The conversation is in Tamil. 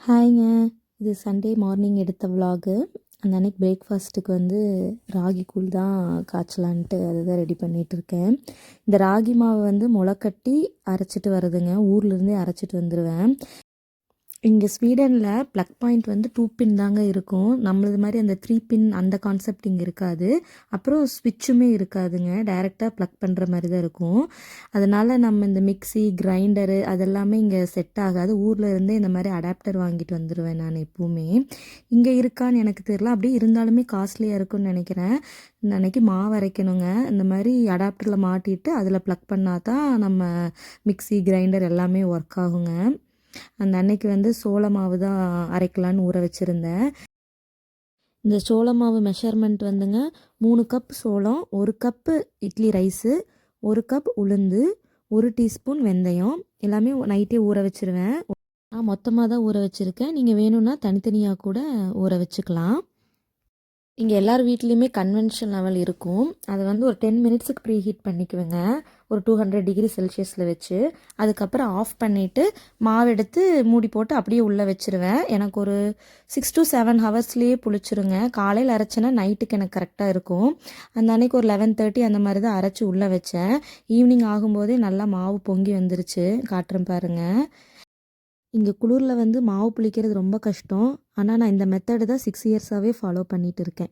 ஹாய்ங்க. இது சண்டே மார்னிங் எடுத்த விலாகு. அந்த அன்னைக்கு பிரேக்ஃபாஸ்ட்டுக்கு வந்து ராகி கூழ் தான் காய்ச்சலான்ட்டு அதுதான் ரெடி பண்ணிகிட்ருக்கேன். இந்த ராகி மாவு வந்து முளைக்கட்டி அரைச்சிட்டு வருதுங்க. ஊர்லேருந்தே அரைச்சிட்டு வந்துடுவேன். இங்கே ஸ்வீடனில் ப்ளக் பாயிண்ட் வந்து 2 பின் தாங்க இருக்கும். நம்மளது மாதிரி அந்த 3 பின் அந்த கான்செப்ட் இங்கே இருக்காது. அப்புறம் ஸ்விட்சுமே இருக்காதுங்க. டைரெக்டாக ப்ளக் பண்ணுற மாதிரி தான் இருக்கும். அதனால் நம்ம இந்த மிக்ஸி கிரைண்டரு அதெல்லாமே இங்கே செட் ஆகாது. ஊரில் இருந்தே இந்த மாதிரி அடாப்டர் வாங்கிட்டு வந்துடுவேன் நான் எப்போவுமே. இங்கே இருக்கான்னு எனக்கு தெரியல. அப்படியே இருந்தாலுமே காஸ்ட்லியாக இருக்கும்னு நினைக்கிறேன். இந்த அன்னைக்கு மாவு அரைக்கணுங்க. இந்த மாதிரி அடாப்டரில் மாட்டிட்டு அதில் ப்ளக் பண்ணால் தான் நம்ம மிக்ஸி கிரைண்டர் எல்லாமே ஒர்க் ஆகுங்க. அந்த அன்னைக்கு வந்து சோள மாவு தான் அரைக்கலான்னு ஊற வச்சுருந்தேன். இந்த சோள மாவு மெஷர்மெண்ட் வந்துங்க 3 கப் சோளம், 1 கப்பு இட்லி ரைஸு, 1 கப் உளுந்து, 1 டீஸ்பூன் வெந்தயம் எல்லாமே நைட்டே ஊற வச்சுருவேன். நான் மொத்தமாக தான் ஊற வச்சுருக்கேன். நீங்கள் வேணும்னா தனித்தனியாக கூட ஊற வச்சுக்கலாம். இங்கே எல்லார் வீட்லேயுமே கன்வென்ஷன் லெவல் இருக்கும். அதை வந்து ஒரு 10 மினிட்ஸுக்கு ப்ரீ ஹீட் பண்ணிக்குவேங்க. ஒரு 200 டிகிரி செல்சியஸில் வச்சு அதுக்கப்புறம் ஆஃப் பண்ணிவிட்டு மாவு எடுத்து மூடி போட்டு அப்படியே உள்ளே வச்சுருவேன். எனக்கு ஒரு 6 to 7 ஹவர்ஸ்லேயே புளிச்சிருங்க. காலையில் அரைச்சேன்னா நைட்டுக்கு எனக்கு கரெக்டாக இருக்கும். அந்த அன்னைக்கு ஒரு 11:30 அந்த மாதிரி தான் அரைச்சி உள்ளே வச்சேன். ஈவினிங் ஆகும்போதே நல்லா மாவு பொங்கி வந்துருச்சு. காட்டுறேன் பாருங்கள். இங்கே குளிரில் வந்து மாவு புளிக்கிறது ரொம்ப கஷ்டம். ஆனால் நான் இந்த மெத்தடு தான் 6 இயர்ஸாகவே ஃபாலோ பண்ணிகிட்டு இருக்கேன்.